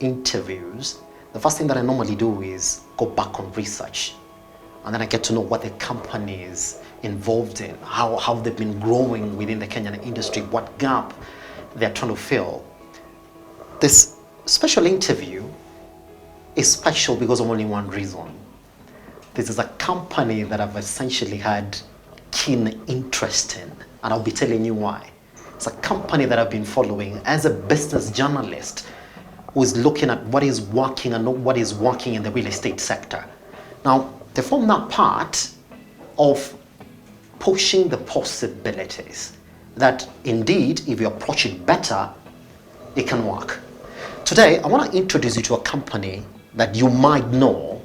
interviews, the first thing that I normally do is go back on research. And then I get to know what the company is involved in, how they've been growing within the Kenyan industry, what gap they're trying to fill. This special interview is special because of only one reason. This is a company that I've essentially had keen interest in, and I'll be telling you why. It's a company that I've been following as a business journalist who is looking at what is working and not what is working in the real estate sector. Now, they form that part of pushing the possibilities that indeed, if you approach it better, it can work. Today, I want to introduce you to a company that you might know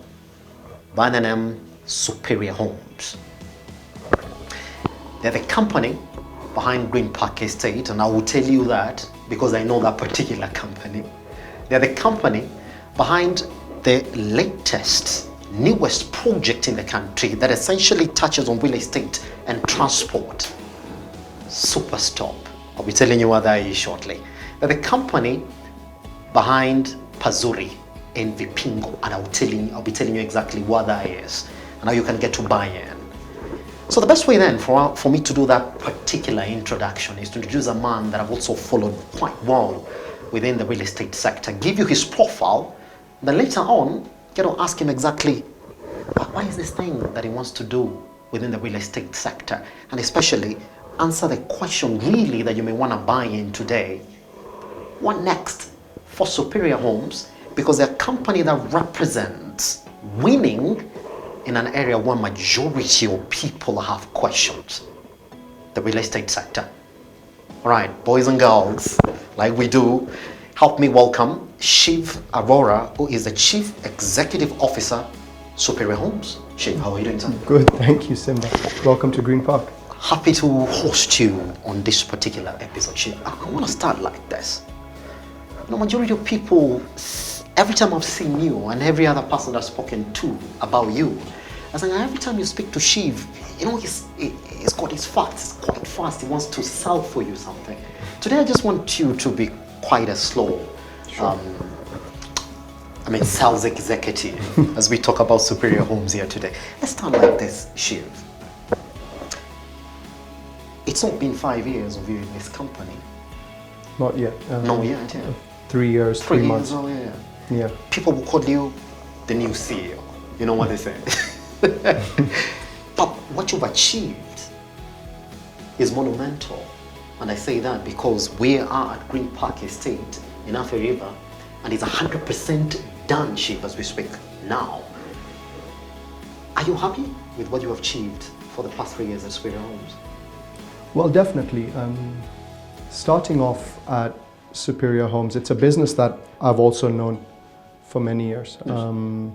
by the name Superior Homes. They're the company behind Green Park Estate, and I will tell you that because I know that particular company. They're the company behind the latest, newest project in the country that essentially touches on real estate and transport. Superstop. I'll be telling you what that is shortly. They're the company behind Pazuri in Vipingo, and I'll be telling you exactly what that is and how you can get to buy in. So the best way then for me to do that particular introduction is to introduce a man that I've also followed quite well within the real estate sector, give you his profile, then later on get to ask him exactly what is this thing that he wants to do within the real estate sector, and especially answer the question really that you may want to buy in today. What next for Superior Homes? Because they're a company that represents winning in an area where majority of people have questions, the real estate sector. All right, boys and girls, like we do, help me welcome Shiv Arora, who is the Chief Executive Officer, Superior Homes. Shiv, how are you doing, sir? Good, thank you, Simba. Welcome to Green Park. Happy to host you on this particular episode, Shiv. I want to start like this. You know, majority of people, every time I've seen you and every other person I've spoken to about you, I was like, every time you speak to Shiv, you know, he's got his facts, he's quite fast, he wants to sell for you something. Today I just want you to be quite a slow, Sure. Sales executive as we talk about Superior Homes here today. Let's start like this, Shiv. It's not been 5 years of you in this company. Not yet. Not yet, yeah. 3 years, 3 months. Oh, yeah. Yeah. People will call you the new CEO. You know what they say. But what you've achieved is monumental. And I say that because we are at Green Park Estate in Athi River, and it's 100% done, Shiv, as we speak now. Are you happy with what you have achieved for the past 3 years at Superior Homes? Well, definitely. Starting off at Superior Homes, it's a business that I've also known for many years. Yes.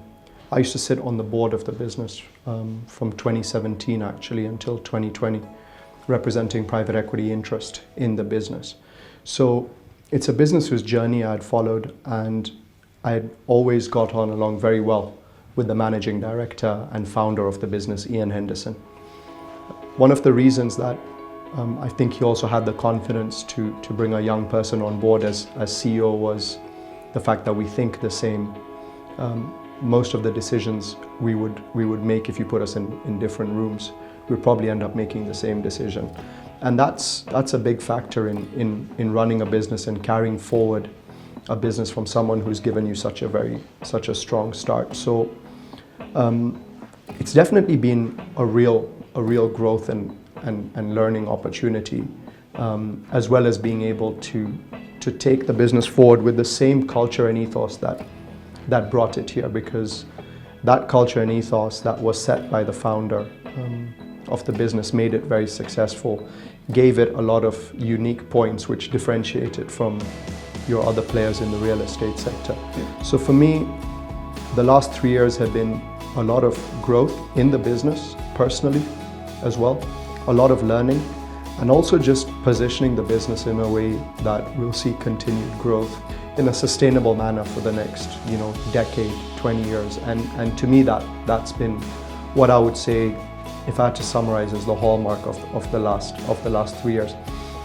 I used to sit on the board of the business from 2017 actually until 2020, representing private equity interest in the business. So it's a business whose journey I had followed, and I had always got on along very well with the managing director and founder of the business, Ian Henderson. One of the reasons that I think he also had the confidence to bring a young person on board as CEO was the fact that we think the same. Most of the decisions we would make, if you put us in different rooms, we'd probably end up making the same decision. And that's a big factor in running a business and carrying forward a business from someone who's given you such a strong start. So it's definitely been a real growth and learning opportunity, as well as being able to take the business forward with the same culture and ethos that brought it here, because that culture and ethos that was set by the founder of the business made it very successful, gave it a lot of unique points which differentiate it from your other players in the real estate sector. Yeah. So for me, the last 3 years have been a lot of growth in the business personally as well, a lot of learning, and also just positioning the business in a way that will see continued growth in a sustainable manner for the next, decade, 20 years. And to me, that's been what I would say, if I had to summarize, as the hallmark of the last 3 years.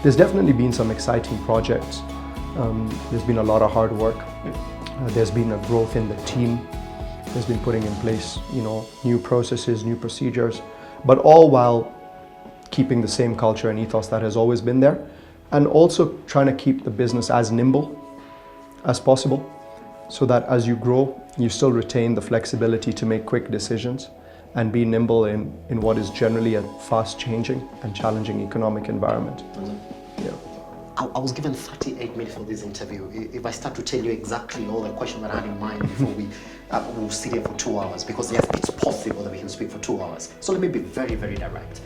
There's definitely been some exciting projects. There's been a lot of hard work. There's been a growth in the team. There's been putting in place, new processes, new procedures, but all while keeping the same culture and ethos that has always been there, and also trying to keep the business as nimble as possible, so that as you grow, you still retain the flexibility to make quick decisions and be nimble in what is generally a fast-changing and challenging economic environment. Yeah. I was given 38 minutes for this interview. If I start to tell you exactly all the questions that I had in mind before we'll sit here for 2 hours, because yes, it's possible that we can speak for 2 hours. So let me be very, very direct.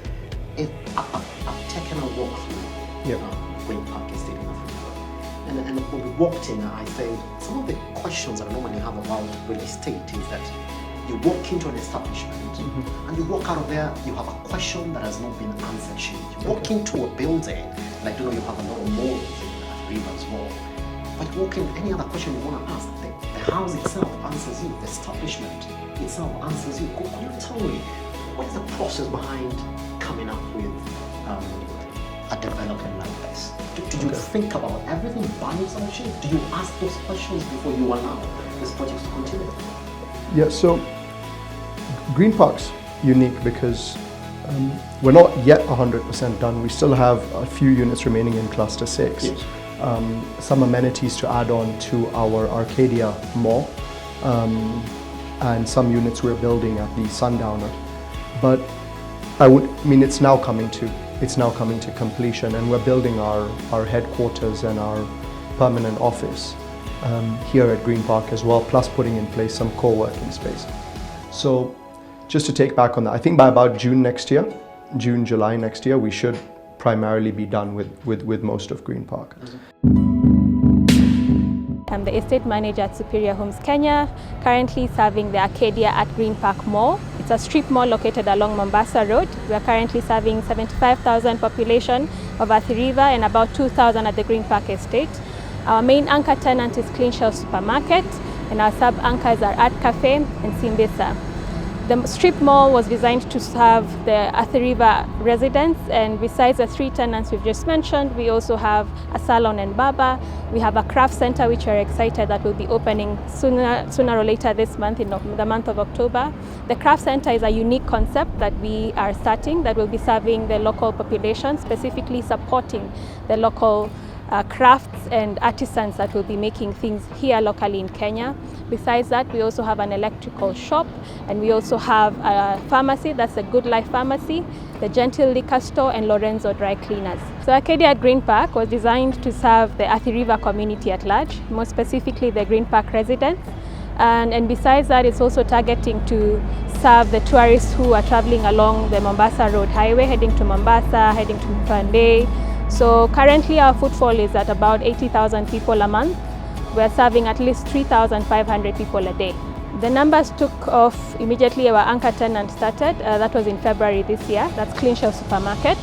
I've taken a walk through Green Park Estate in Africa. And when we walked in, I think some of the questions I normally have about real estate is that you walk into an establishment and you walk out of there, you have a question that has not been answered to you. You walk into a building, and I don't know, you have a lot of malls in River as well, but you walk in, any other question you want to ask, the house itself answers you, the establishment itself answers you. Could you tell me, what is the process behind coming up with a development like this? Do you think about everything by yourself, Shiv? Do you ask those questions before you allow this project to continue? Yeah, so Green Park's unique because we're not yet 100% done. We still have a few units remaining in Cluster 6. Yes. Some amenities to add on to our Arcadia Mall, and some units we're building at the Sundowner. But it's now coming to completion, and we're building our headquarters and our permanent office here at Green Park as well, plus putting in place some co-working space. So just to take back on that, I think by about June, July next year, we should primarily be done with most of Green Park. I'm the estate manager at Superior Homes Kenya, currently serving the Arcadia at Green Park Mall. It's a strip mall located along Mombasa Road. We are currently serving 75,000 population of Athi River and about 2,000 at the Green Park estate. Our main anchor tenant is Clean Shelf Supermarket, and our sub-anchors are Art Cafe and Simbisa. The strip mall was designed to serve the Athi River residents, and besides the 3 tenants we've just mentioned, we also have a salon and barber. We have a craft center which we're excited that will be opening sooner or later this month, in the month of October. The craft center is a unique concept that we are starting that will be serving the local population, specifically supporting the local crafts and artisans that will be making things here locally in Kenya. Besides that, we also have an electrical shop, and we also have a pharmacy, that's a Good Life Pharmacy, the Gentle Liquor Store, and Lorenzo Dry Cleaners. So Arcadia at Green Park was designed to serve the Athi River community at large, more specifically the Green Park residents. And besides that, it's also targeting to serve the tourists who are traveling along the Mombasa Road Highway, heading to Mombasa, heading to Mpande. So currently our footfall is at about 80,000 people a month. We're serving at least 3,500 people a day. The numbers took off immediately our anchor tenant started. That was in February this year. That's Clean Shelf Supermarket.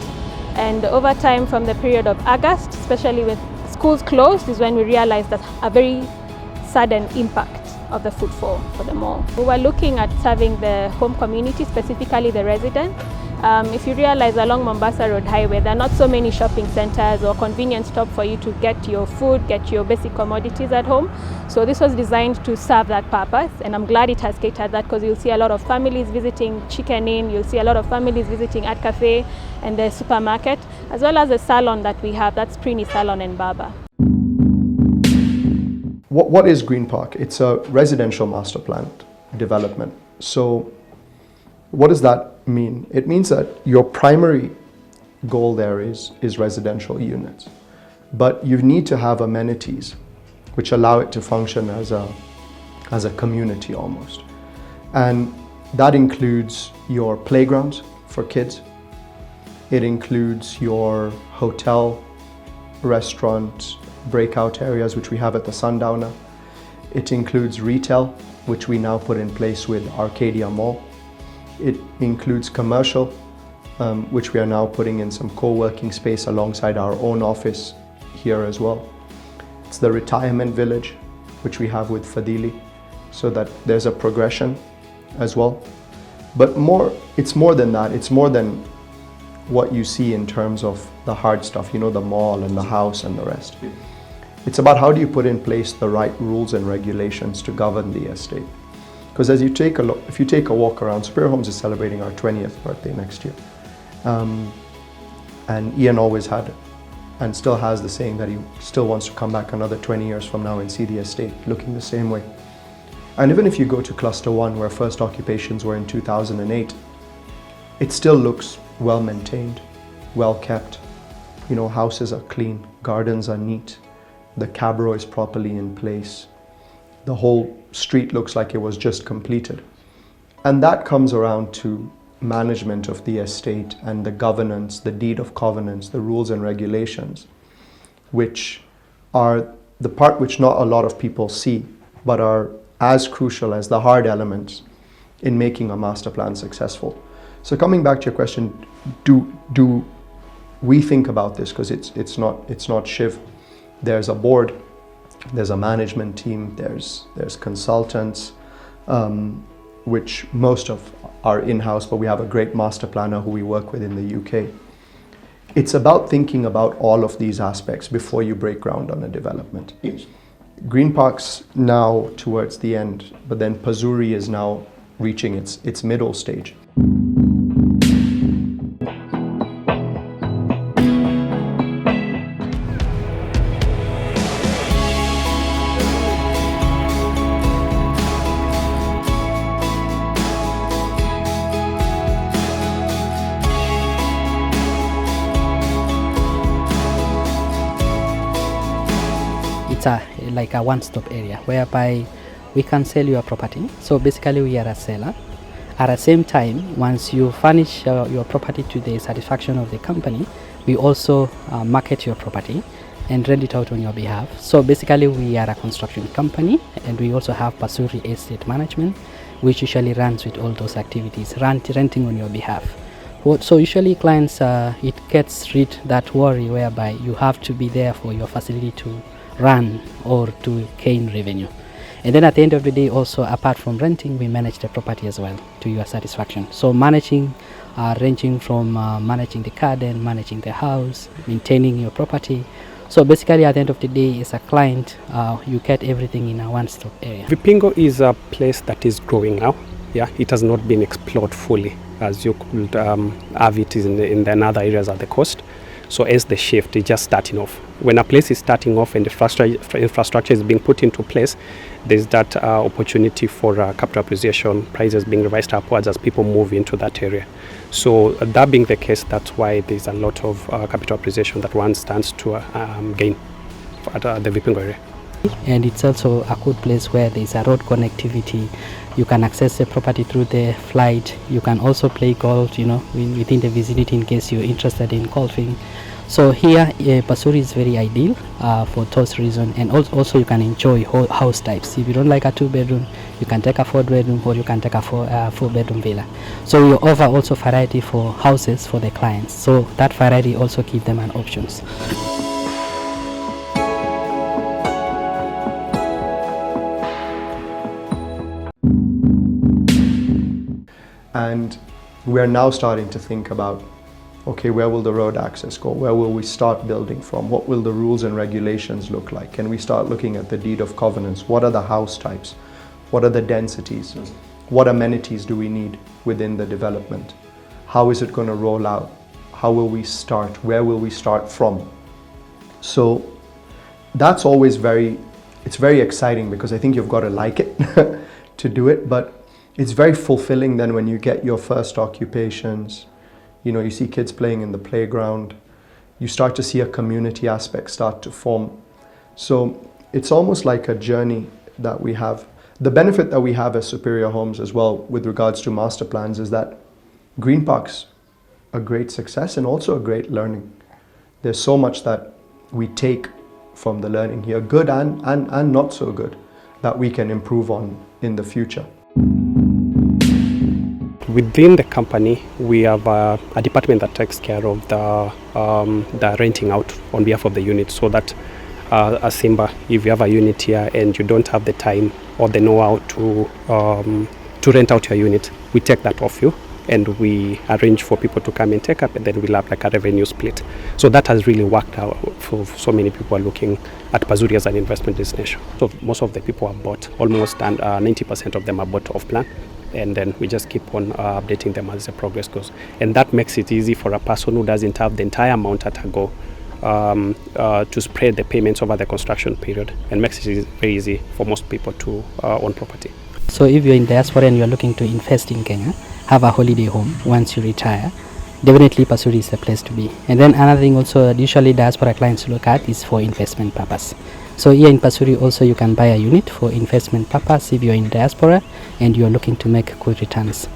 And over time, from the period of August, especially with schools closed, is when we realized that a very sudden impact of the footfall for the mall. We were looking at serving the home community, specifically the residents. If you realize along Mombasa Road Highway, there are not so many shopping centers or convenience stop for you to get your food, get your basic commodities at home. So this was designed to serve that purpose, and I'm glad it has catered that, because you'll see a lot of families visiting Chicken Inn, you'll see a lot of families visiting Art Cafe and the supermarket, as well as the salon that we have, that's Prini Salon and Barber. What is Green Park? It's a residential master plan development. So what does that mean? It means that your primary goal there is residential units, but you need to have amenities which allow it to function as a community almost. And that includes your playgrounds for kids. It includes your hotel, restaurant, breakout areas, which we have at the Sundowner. It includes retail, which we now put in place with Arcadia Mall. It includes commercial, which we are now putting in some co-working space alongside our own office here as well. It's the retirement village, which we have with Fadili, so that there's a progression as well. But it's more than that. It's more than what you see in terms of the hard stuff, the mall and the house and the rest. It's about how do you put in place the right rules and regulations to govern the estate. Because as you take a look, if you take a walk around, Superior Homes is celebrating our 20th birthday next year. And Ian always had it and still has the saying that he still wants to come back another 20 years from now and see the estate looking the same way. And even if you go to Cluster 1, where first occupations were in 2008, it still looks well maintained, well kept. You know, houses are clean, gardens are neat, the cabro is properly in place. The whole street looks like it was just completed. And that comes around to management of the estate and the governance, the deed of covenants, the rules and regulations, which are the part which not a lot of people see, but are as crucial as the hard elements in making a master plan successful. So coming back to your question, do we think about this? Because it's not Shiv. There's a board, there's a management team, there's consultants, which most of are in-house, but we have a great master planner who we work with in the UK. It's about thinking about all of these aspects before you break ground on a development. Yes. Green Park's now towards the end, but then Pazuri is now reaching its middle stage. It's like a one-stop area whereby we can sell your property. So basically we are a seller. At the same time, once you furnish your property to the satisfaction of the company, we also market your property and rent it out on your behalf. So basically we are a construction company, and we also have Pasuri Estate Management, which usually runs with all those activities, renting on your behalf. So usually clients, it gets rid that worry whereby you have to be there for your facility to run or to gain revenue. And then at the end of the day, also apart from renting, we manage the property as well to your satisfaction. So managing, ranging from managing the garden, managing the house, maintaining your property. So basically at the end of the day, as a client, you get everything in a one-stop area. Vipingo is a place that is growing now. Yeah, it has not been explored fully as you could have it in the other areas of the coast. So as the shift is just starting off. When a place is starting off and the infrastructure is being put into place, there's that opportunity for capital appreciation, prices being revised upwards as people move into that area. So that being the case, that's why there's a lot of capital appreciation that one stands to gain at the Vipingo area. And it's also a good place where there's a road connectivity. You can access the property through the flight. You can also play golf, you know, within the vicinity in case you're interested in golfing. So here, Pasuri is very ideal for those reasons, and also you can enjoy house types. If you don't like a 2-bedroom, you can take a 4-bedroom, or you can take a 4-bedroom villa. So we offer also variety for houses for the clients. So that variety also gives them an options. And we're now starting to think about, okay, where will the road access go? Where will we start building from? What will the rules and regulations look like? Can we start looking at the deed of covenants? What are the house types? What are the densities? What amenities do we need within the development? How is it going to roll out? How will we start? Where will we start from? So that's always it's very exciting, because I think you've got to like it to do it, but it's very fulfilling then when you get your first occupations. You know, you see kids playing in the playground. You start to see a community aspect start to form. So it's almost like a journey that we have. The benefit that we have as Superior Homes as well with regards to master plans is that Green Park's a great success and also a great learning. There's so much that we take from the learning here, good and not so good, that we can improve on in the future. Within the company, we have a department that takes care of the renting out on behalf of the unit, so that as Simba, if you have a unit here and you don't have the time or the know-how to rent out your unit, we take that off you and we arrange for people to come and take up, and then we'll have like a revenue split. So that has really worked out for so many people looking at Pazuri as an investment destination. So most of the people are bought, almost 90% of them are bought off plan, and then we just keep on updating them as the progress goes. And that makes it easy for a person who doesn't have the entire amount at a go to spread the payments over the construction period, and makes it very easy for most people to own property. So if you're in diaspora and you're looking to invest in Kenya, have a holiday home once you retire, definitely Pazuri is the place to be. And then another thing also that usually diaspora clients look at is for investment purpose. So here in Pazuri also you can buy a unit for investment purpose if you're in diaspora and you're looking to make good returns.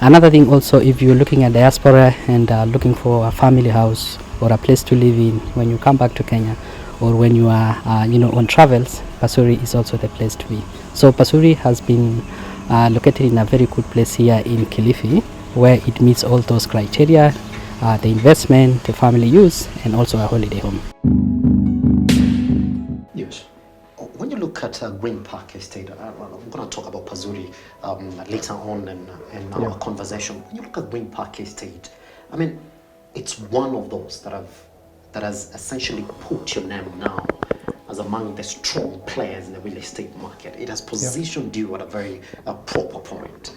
Another thing also, if you're looking at diaspora and looking for a family house or a place to live in when you come back to Kenya, or when you are on travels, Pazuri is also the place to be. So Pazuri has been located in a very good place here in Kilifi, where it meets all those criteria, the investment, the family use, and also a holiday home. Yes. When you look at Green Park Estate, I'm going to talk about Pazuri later on in our conversation. When you look at Green Park Estate, I mean, it's one of those that has essentially put your name now as among the strong players in the real estate market. It has positioned you at a very proper point.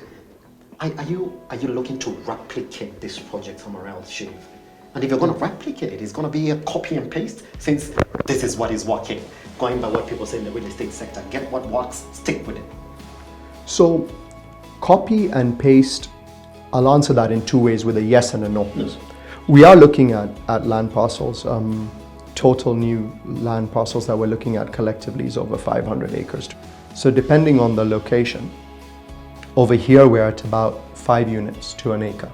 Are you looking to replicate this project somewhere else, Shiv? And if you're going to replicate it, it's going to be a copy and paste, since this is what is working. Going by what people say in the real estate sector, get what works, stick with it. So, copy and paste, I'll answer that in two ways, with a yes and a no. Yes. We are looking at land parcels. Total new land parcels that we're looking at collectively is over 500 acres. So depending on the location, over here we're at about 5 units to an acre.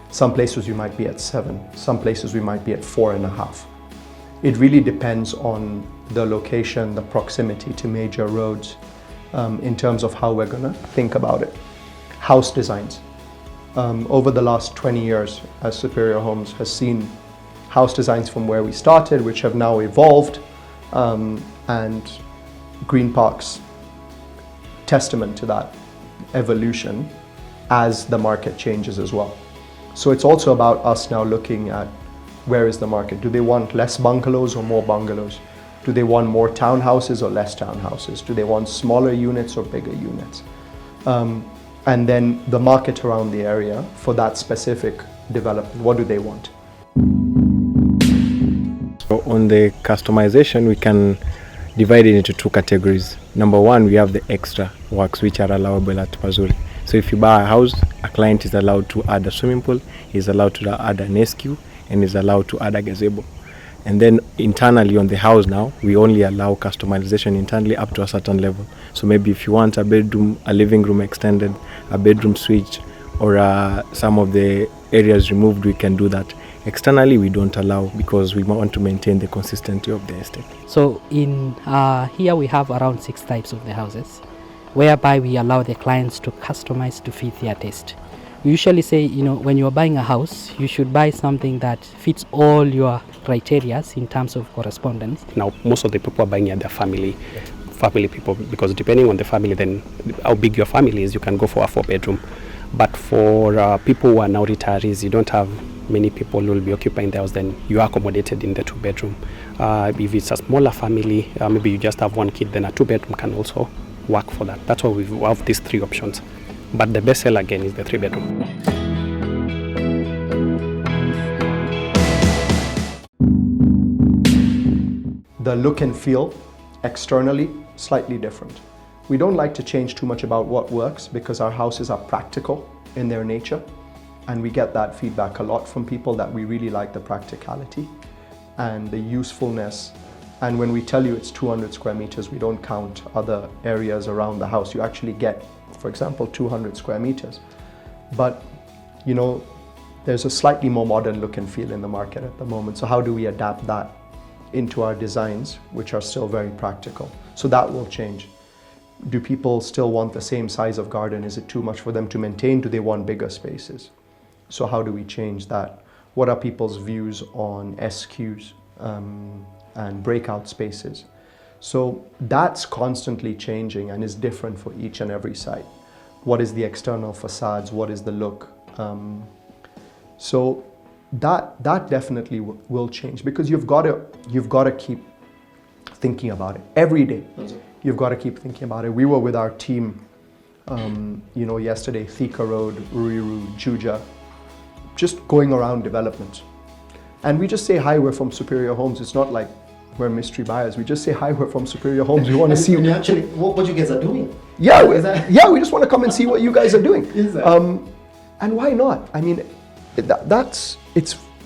Some places we might be at 7, some places we might be at 4.5. It really depends on the location, the proximity to major roads, in terms of how we're gonna think about it. House designs. Over the last 20 years, as Superior Homes has seen house designs from where we started, which have now evolved, and Green Park's testament to that evolution as the market changes as well. So it's also about us now looking at where is the market. Do they want less bungalows or more bungalows? Do they want more townhouses or less townhouses? Do they want smaller units or bigger units? And then the market around the area for that specific development, what do they want? So on the customization, we can divide it into 2 categories. Number 1, we have the extra works which are allowable at Pazuri. So if you buy a house, a client is allowed to add a swimming pool, is allowed to add an SQ, and is allowed to add a gazebo. And then internally on the house now, we only allow customization internally up to a certain level. So maybe if you want a bedroom, a living room extended, a bedroom switch, or some of the areas removed, we can do that. Externally, we don't allow, because we want to maintain the consistency of the estate. So in here we have around 6 types of the houses, whereby we allow the clients to customize to fit their taste. We usually say, when you're buying a house, you should buy something that fits all your criteria in terms of correspondence. Now, most of the people are buying at their family people, because depending on the family, then how big your family is, you can go for a 4-bedroom. But for people who are now retirees, you don't have many people who will be occupying the house, then you are accommodated in the 2-bedroom. If it's a smaller family, maybe you just have 1 kid, then a 2-bedroom can also work for that. That's why we have these 3 options. But the best seller again is the 3-bedroom. The look and feel externally, slightly different. We don't like to change too much about what works, because our houses are practical in their nature, and we get that feedback a lot from people, that we really like the practicality and the usefulness. And when we tell you it's 200 square meters, we don't count other areas around the house. You actually get, for example, 200 square meters. But, there's a slightly more modern look and feel in the market at the moment. So how do we adapt that into our designs, which are still very practical? So that will change. Do people still want the same size of garden? Is it too much for them to maintain? Do they want bigger spaces? So how do we change that? What are people's views on SQs and breakout spaces? So that's constantly changing and is different for each and every site. What is the external facades? What is the look? So that definitely will change, because you've got to keep thinking about it every day. You've got to keep thinking about it. We were with our team, yesterday, Thika Road, Ruiru, Juja, just going around development. And we just say, hi, we're from Superior Homes. It's not like we're mystery buyers. We just say, hi, we're from Superior Homes. We want to see actually what you guys are doing. Yeah, we just want to come and see what you guys are doing. And why not? I mean,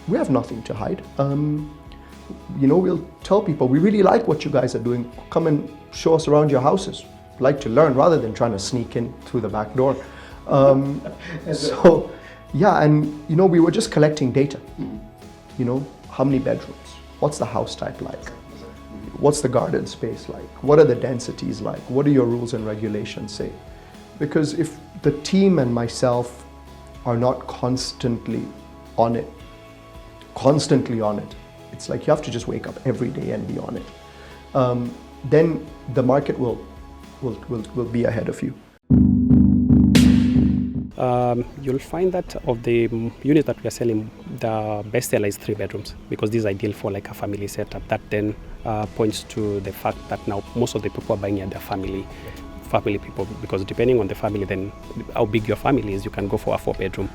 we have nothing to hide. We'll tell people, we really like what you guys are doing. Come and show us around your houses. Like to learn, rather than trying to sneak in through the back door. We were just collecting data. How many bedrooms? What's the house type like? What's the garden space like? What are the densities like? What do your rules and regulations say? Because if the team and myself are not constantly on it, it's like you have to just wake up every day and be on it. Then the market will be ahead of you. You'll find that of the units that we are selling, the best seller is 3 bedrooms, because this is ideal for like a family setup. That then points to the fact that now most of the people are buying at their family people, because depending on the family, then how big your family is, you can go for a 4-bedroom.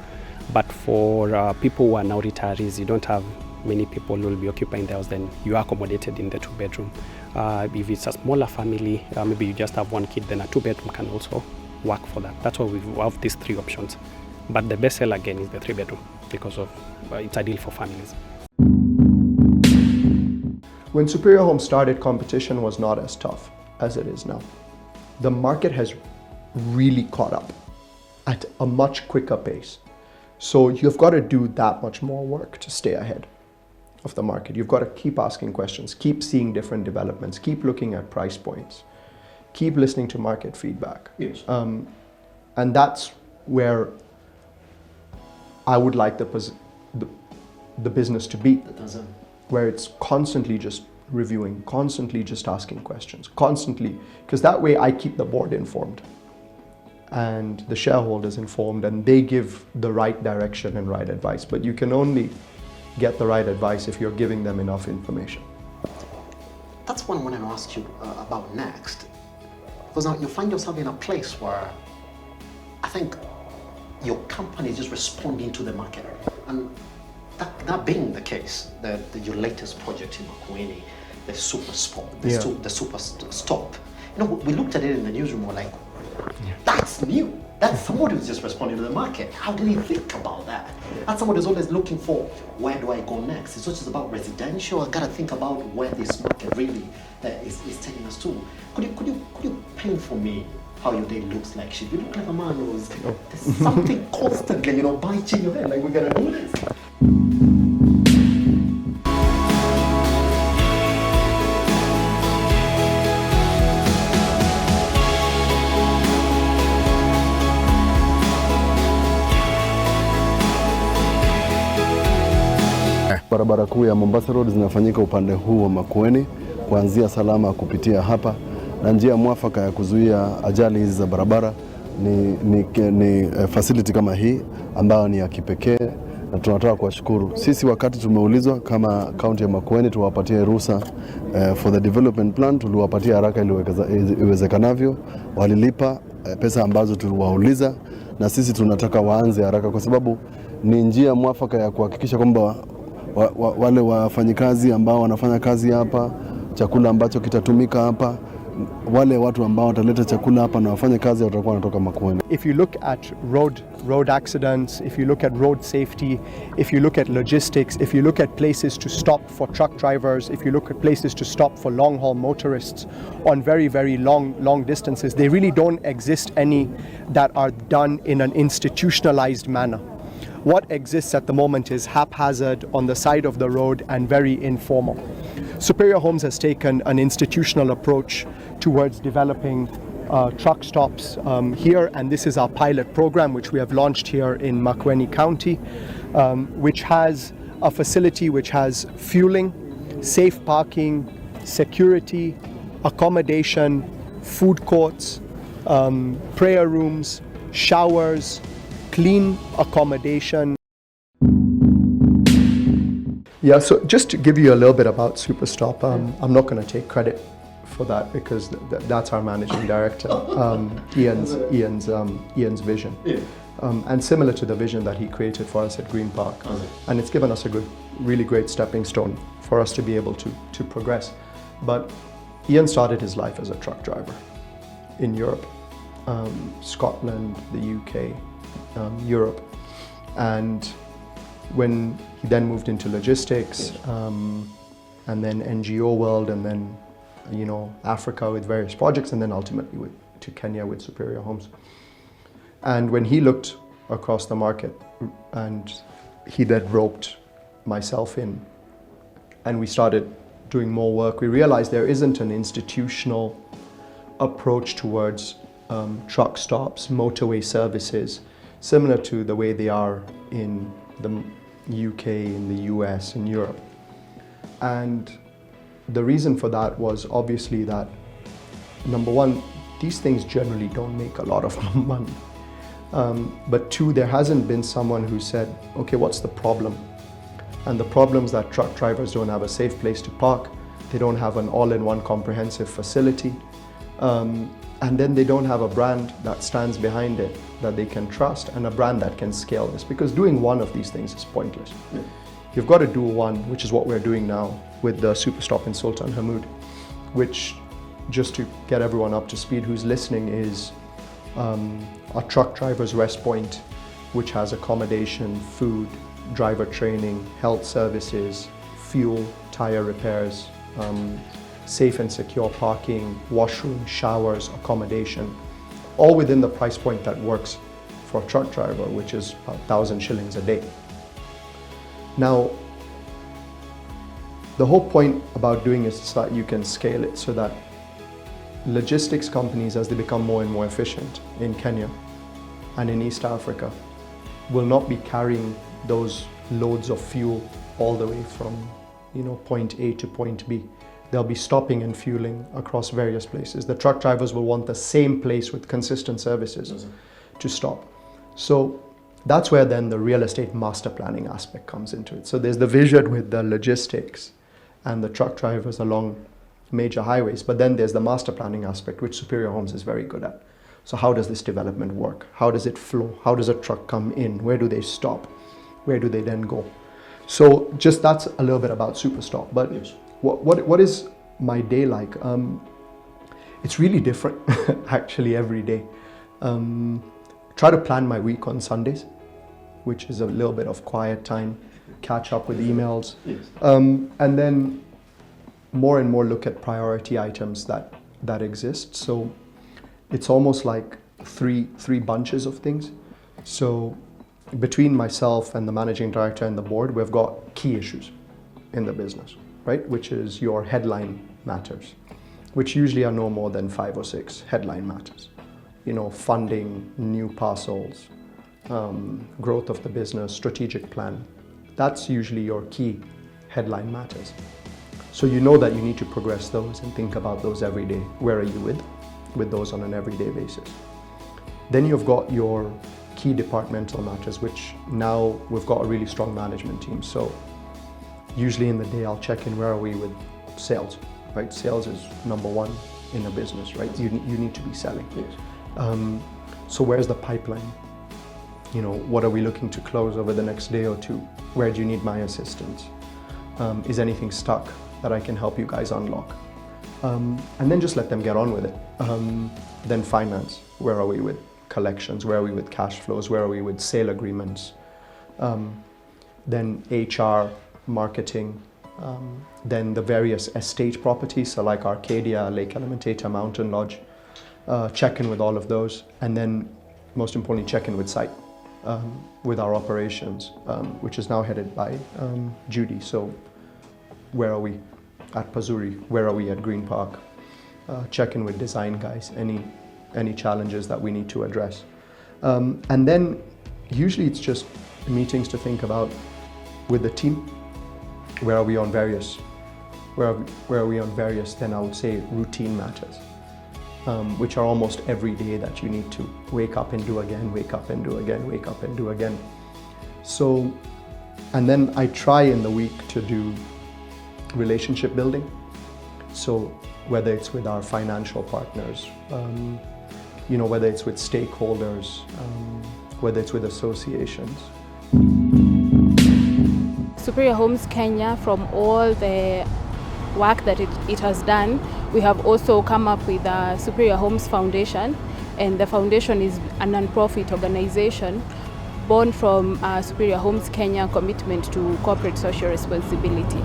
But for people who are now retirees, you don't have many people who will be occupying the house, then you are accommodated in the 2-bedroom. If it's a smaller family, maybe you just have 1 kid, then a 2-bedroom can also work for that. That's why we have these 3 options. But the best seller again is the 3-bedroom, because of it's ideal for families. When Superior Homes started, competition was not as tough as it is now. The market has really caught up at a much quicker pace. So you've got to do that much more work to stay ahead of the market. You've got to keep asking questions, keep seeing different developments, keep looking at price points, keep listening to market feedback. Yes. And that's where I would like the business to be, where it's constantly just reviewing, constantly just asking questions, constantly, because that way I keep the board informed and the shareholders informed, and they give the right direction and right advice. But you can only get the right advice if you're giving them enough information. That's what I want to ask you about next. Because now you find yourself in a place where I think your company is just responding to the market. And that being the case, your latest project in Makueni, the super spot, the super stop. We looked at it in the newsroom, we're like, that's new. That's somebody who's just responding to the market. How did he think about that? That's somebody who's always looking for, where do I go next? It's not just about residential. I gotta think about where this market really is taking us to. Could you paint for me how your day looks like, Shiv? You look like a man who's there's something constantly, biting your head, like we're gonna do this. Barabara kuu ya Mombasa Road zinafanyika upande huu wa Makueni, kuanzia Salama kupitia hapa, na njia mwafaka ya kuzuia ajali hizi za barabara ni facility kama hii ambayo ni ya kipekee, na tunataka kuwashukuru. Sisi wakati tumeulizwa kama kaunti ya Makueni tuwapatie ruhusa for the development plan, tuliwapatia haraka iwezekanavyo. Walilipa pesa ambazo tuliwauliza, na sisi tunataka waanze haraka, kwa sababu ni njia mwafaka ya kuhakikisha kwamba wale wafanyikazi ambao wanafanya kazi hapa, chakula ambacho kitatumika hapa, wale watu ambao wataleta chakula hapa na wafanye kazi watakuwa wanatoka Makueni. If you look at road accidents, if you look at road safety, if you look at logistics, if you look at places to stop for truck drivers, if you look at places to stop for long haul motorists on very, very long distances, they really don't exist any that are done in an institutionalized manner. What exists at the moment is haphazard, on the side of the road, and very informal. Superior Homes has taken an institutional approach towards developing truck stops here, and this is our pilot program which we have launched here in Makueni County, which has a facility which has fueling, safe parking, security, accommodation, food courts, prayer rooms, showers, clean accommodation. Yeah, so just to give you a little bit about Superstop, I'm not going to take credit for that because that's our managing director, Ian's vision. And similar to the vision that he created for us at Green Park. And it's given us a really great stepping stone for us to be able to progress. But Ian started his life as a truck driver in Europe, Scotland, the UK, Europe. And when he then moved into logistics, and then NGO world, and then Africa with various projects, and then ultimately to Kenya with Superior Homes. And when he looked across the market, and he then roped myself in, and we started doing more work, we realized there isn't an institutional approach towards truck stops, motorway services, similar to the way they are in the UK, in the US, in Europe. And the reason for that was obviously that, number one, these things generally don't make a lot of money. But two, there hasn't been someone who said, okay, what's the problem? And the problem is that truck drivers don't have a safe place to park, they don't have an all-in-one comprehensive facility, and then they don't have a brand that stands behind it that they can trust, and a brand that can scale this, because doing one of these things is pointless. You've got to do one, which is what we're doing now with the Superstop in Sultan Hamoud, which, just to get everyone up to speed who's listening, is a truck driver's rest point, which has accommodation, food, driver training, health services, fuel, tire repairs, safe and secure parking, washroom, showers, accommodation, all within the price point that works for a truck driver, which is 1,000 shillings a day. Now, the whole point about doing it is that you can scale it so that logistics companies, as they become more and more efficient in Kenya and in East Africa, will not be carrying those loads of fuel all the way from point A to point B. They'll be stopping and fueling across various places. The truck drivers will want the same place with consistent services to stop. So that's where then the real estate master planning aspect comes into it. So there's the vision with the logistics and the truck drivers along major highways, but then there's the master planning aspect, which Superior Homes is very good at. So how does this development work? How does it flow? How does a truck come in? Where do they stop? Where do they then go? So just that's a little bit about Superstop. But yes. What is my day like? It's really different actually every day. Try to plan my week on Sundays, which is a little bit of quiet time, catch up with emails, yes. And then more and more look at priority items that exist. So it's almost like three bunches of things. So between myself and the managing director and the board, we've got key issues in the business, right? Which is your headline matters, which usually are no more than 5 or 6 headline matters. Funding, new parcels, growth of the business, strategic plan. That's usually your key headline matters. So you know that you need to progress those and think about those every day. Where are you with those on an everyday basis? Then you've got your key departmental matters, which now we've got a really strong management team. So usually in the day I'll check in, where are we with sales, right? Sales is number one in a business, right? You need to be selling. Yes. So where's the pipeline? What are we looking to close over the next day or two? Where do you need my assistance? Is anything stuck that I can help you guys unlock? And then just let them get on with it. Then finance, where are we with collections? Where are we with cash flows? Where are we with sale agreements? Then HR, marketing, then the various estate properties, so like Arcadia, Lake Elementator, Mountain Lodge, check in with all of those, and then most importantly check in with site, with our operations, which is now headed by Judy. So where are we at Pazuri? Where are we at Green Park? Check in with design guys, any challenges that we need to address. And then usually it's just meetings to think about with the team. Where are we on various, then I would say routine matters. which are almost every day that you need to wake up and do again, wake up and do again, wake up and do again. So, and then I try in the week to do relationship building. So whether it's with our financial partners, whether it's with stakeholders, whether it's with associations. Superior Homes Kenya, from all the work that it has done, we have also come up with a Superior Homes Foundation, and the foundation is a non-profit organization born from Superior Homes Kenya commitment to corporate social responsibility.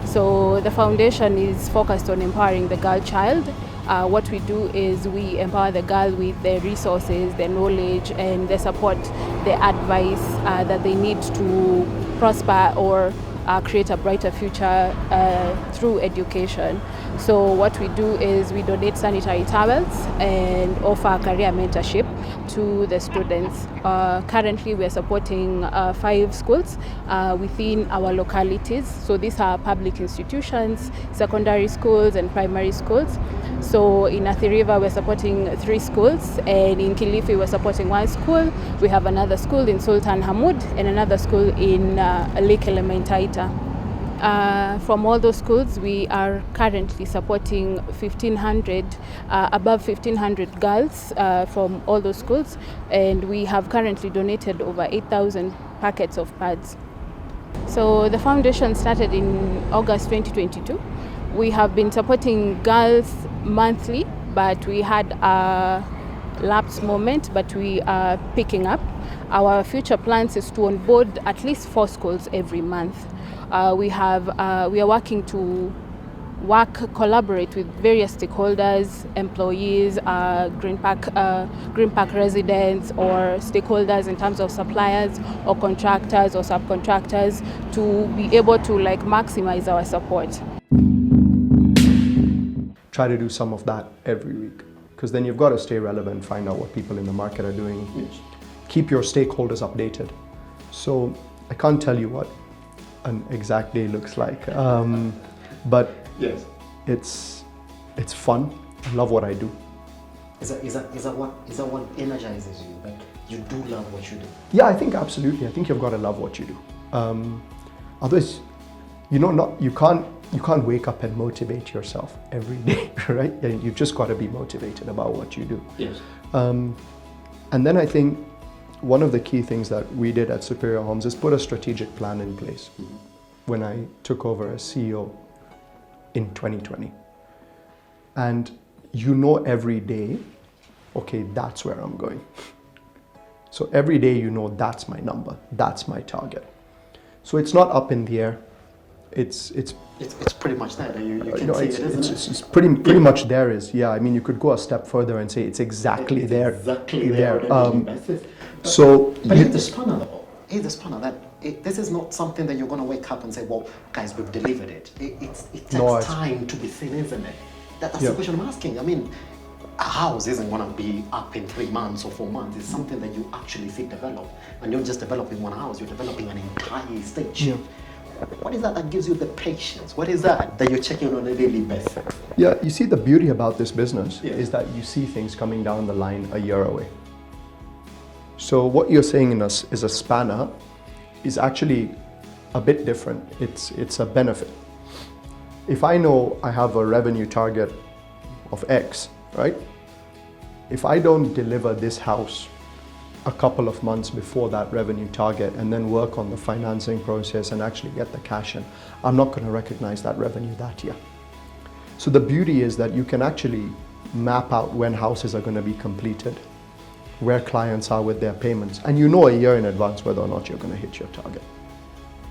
So the foundation is focused on empowering the girl child. What we do is we empower the girl with the resources, the knowledge, and the support, the advice that they need to prosper or create a brighter future through education. So what we do is we donate sanitary towels and offer career mentorship to the students. Currently we are supporting 5 schools within our localities. So these are public institutions, secondary schools and primary schools. So in Athi River we're supporting 3 schools, and in Kilifi we're supporting 1 school. We have another school in Sultan Hamud and another school in Lake Elementaita. From all those schools, we are currently supporting 1,500, above 1,500 girls from all those schools, and we have currently donated over 8,000 packets of pads. So the foundation started in August 2022. We have been supporting girls monthly, but we had a lapse moment, but we are picking up. Our future plans is to onboard at least 4 schools every month. We are working to collaborate with various stakeholders, employees, Green Park residents, or stakeholders in terms of suppliers or contractors or subcontractors, to be able to maximize our support. Try to do some of that every week, because then you've got to stay relevant, find out what people in the market are doing. Yes. Keep your stakeholders updated. So I can't tell you what an exact day looks like, but yes, it's fun. I love what I do. Is that what energizes you? Like, you do love what you do? Yeah, I think absolutely. I think you've got to love what you do. Otherwise, you can't wake up and motivate yourself every day, right? You've just got to be motivated about what you do. Yes. And then I think one of the key things that we did at Superior Homes is put a strategic plan in place when I took over as CEO in 2020. And every day, okay, that's where I'm going. So every day that's my number, that's my target. So it's not up in the air. It's pretty much there. You can see it, isn't it? It's pretty much there. I mean, you could go a step further and say it's exactly there. Exactly there. So, but here's the spanner though. Here's the spanner that this is not something that you're going to wake up and say, well, guys, we've delivered it. It takes time to be seen, isn't it? That's the question I'm asking. I mean, a house isn't going to be up in 3 months or 4 months. It's something that you actually see develop. And you're just developing one house, you're developing an entire stage. Yeah. What is that gives you the patience? What is that you're checking on a daily basis? Yeah, you see, the beauty about this business is that you see things coming down the line a year away. So what you're saying is a spanner is actually a bit different. It's a benefit. If I know I have a revenue target of X, right? If I don't deliver this house a couple of months before that revenue target and then work on the financing process and actually get the cash in, I'm not going to recognize that revenue that year. So the beauty is that you can actually map out when houses are going to be completed, where clients are with their payments, and a year in advance whether or not you're going to hit your target.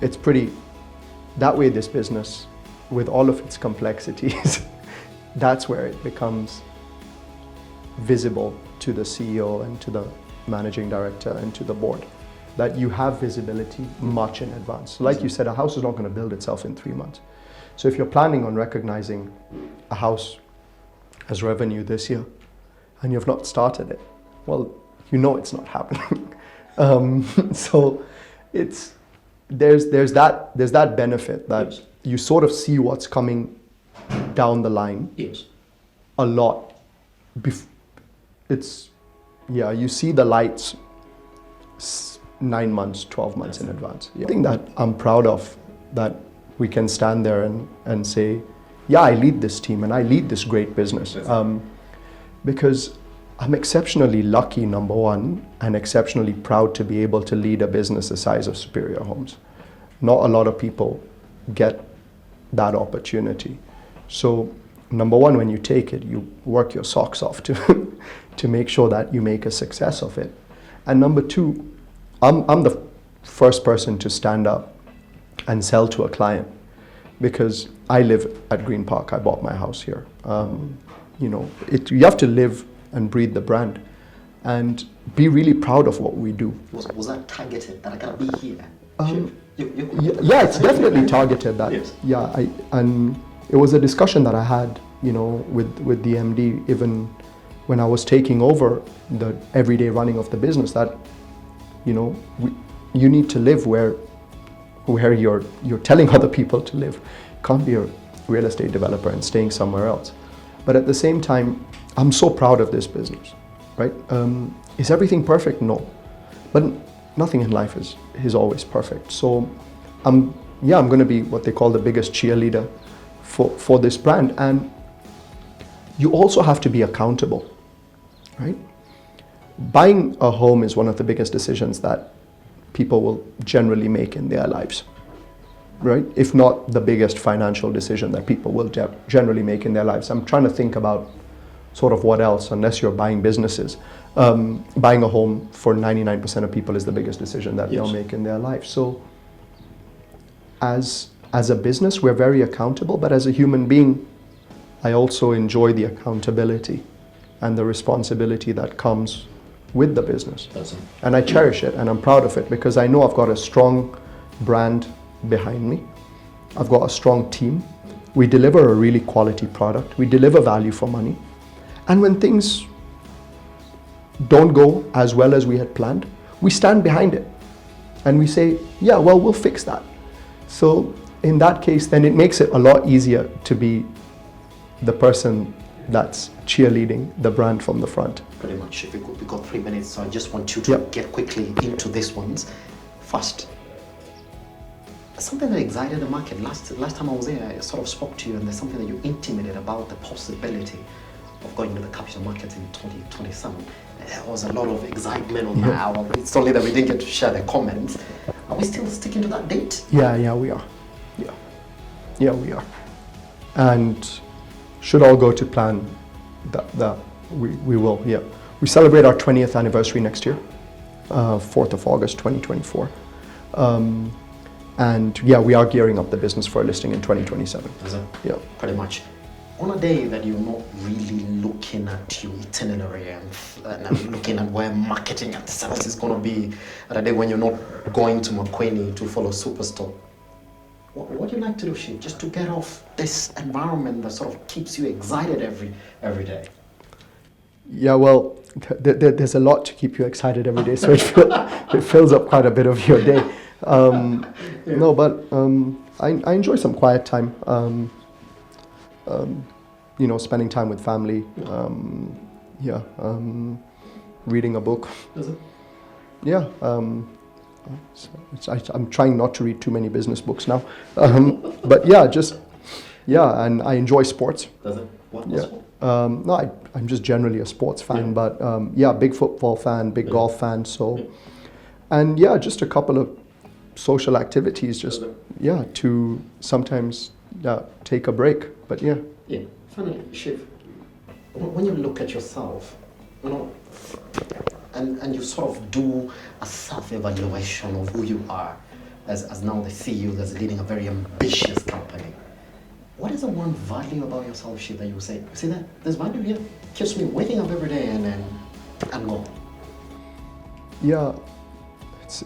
It's that way this business, with all of its complexities, that's where it becomes visible to the CEO and to the managing director and to the board, that you have visibility much in advance. Like you said, a house is not going to build itself in 3 months. So if you're planning on recognizing a house as revenue this year and you've not started it, well, it's not happening. So there's that benefit that you sort of see what's coming down the line a lot it's, yeah, you see the lights 9 months, 12 months in advance. Yeah. I think that I'm proud of, that we can stand there and say, yeah, I lead this team and I lead this great business. Because I'm exceptionally lucky, number one, and exceptionally proud to be able to lead a business the size of Superior Homes. Not a lot of people get that opportunity. So, number one, when you take it, you work your socks off to make sure that you make a success of it. And number two, I'm the first person to stand up and sell to a client, because I live at Green Park. I bought my house here. You know, you have to live and breathe the brand and be really proud of what we do. Was that targeted, that I gotta be here? Yeah, it's definitely targeted that. Yes. Yeah, and it was a discussion that I had, you know, with the MD, even when I was taking over the everyday running of the business, that, you know, you need to live where you're telling other people to live. You can't be a real estate developer and staying somewhere else. But at the same time, I'm so proud of this business, right? Is everything perfect? No. But nothing in life is always perfect. So I'm going to be what they call the biggest cheerleader for this brand. And you also have to be accountable, right? Buying a home is one of the biggest decisions that people will generally make in their lives, right? If not the biggest financial decision that people will generally make in their lives. I'm trying to think about sort of what else, unless you're buying businesses. Buying a home for 99% of people is the biggest decision that they'll make in their life. So as a business, we're very accountable, but as a human being, I also enjoy the accountability and the responsibility that comes with the business. And I cherish it and I'm proud of it, because I know I've got a strong brand behind me. I've got a strong team. We deliver a really quality product. We deliver value for money. And when things don't go as well as we had planned, we stand behind it and we say, yeah, well, we'll fix that. So in that case, then it makes it a lot easier to be the person that's cheerleading the brand from the front. Pretty much. We've got 3 minutes, so I just want you to get quickly into this ones. First, something that excited the market. Last time I was there, I sort of spoke to you, and there's something that you intimated about the possibility of going into the capital markets in 2027. There was a lot of excitement on that. It's only that we didn't get to share the comments. Are we still sticking to that date? Yeah, we are. Yeah, we are. And should all go to plan, that we will, yeah. We celebrate our 20th anniversary next year, 4th of August 2024. And yeah, we are gearing up the business for a listing in 2027. Is it? Yeah. Pretty much. On a day that you're not really looking at your itinerary and looking at where marketing and sales is going to be, at a day when you're not going to Makueni to follow Superstore, what do you like to do, Shiv, just to get off this environment that sort of keeps you excited every day? Yeah, well, there's a lot to keep you excited every day, so it fills up quite a bit of your day. No, but I enjoy some quiet time. You know, spending time with family. Reading a book. Is it? Yeah. I'm trying not to read too many business books now. But yeah, and I enjoy sports. Does it? What sport? No, I'm just generally a sports fan, but yeah, big football fan, big golf fan. So, and yeah, just a couple of social activities, just to sometimes take a break. But yeah. Yeah, funny, Shiv. When you look at yourself, you know, and you sort of do a self-evaluation of who you are as now the CEO that's leading a very ambitious company. What is the one value about yourself, Shiv, that you say, see that this value here keeps me waking up every day and go? Yeah,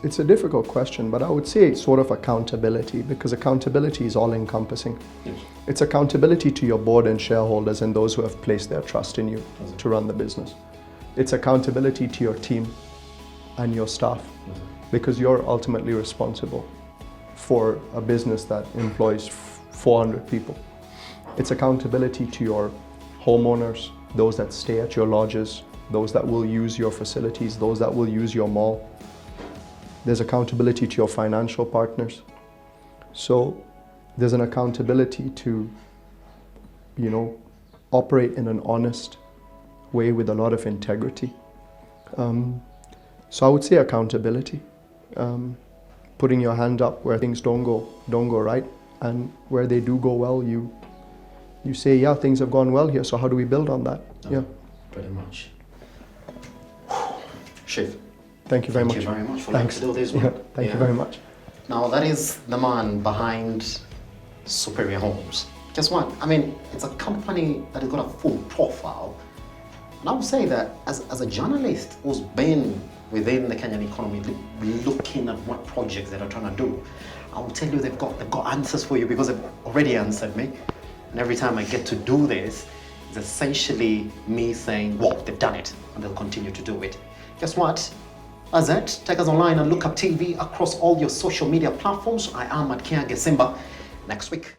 it's a difficult question, but I would say it's sort of accountability, because accountability is all-encompassing. Yes. It's accountability to your board and shareholders and those who have placed their trust in you to run the business. It's accountability to your team and your staff, because you're ultimately responsible for a business that employs 400 people. It's accountability to your homeowners, those that stay at your lodges, those that will use your facilities, those that will use your mall. There's accountability to your financial partners. So there's an accountability to, operate in an honest way with a lot of integrity. So I would say accountability, putting your hand up where things don't go right, and where they do go well, you say, yeah, things have gone well here, so how do we build on that? Yeah, pretty much. Shiv, thank you very much. Thank you very much for Thanks. letting me do this one. Yeah, thank you very much. Now that is the man behind Superior Homes. Guess what? I mean, it's a company that has got a full profile. And I would say that as a journalist who's been within the Kenyan economy, looking at what projects that are trying to do, I will tell you they've got answers for you, because they've already answered me. And every time I get to do this, it's essentially me saying, well, they've done it, and they'll continue to do it. Guess what? That's it. Take us online and look up TV across all your social media platforms. I am at Kia Gesimba. Next week.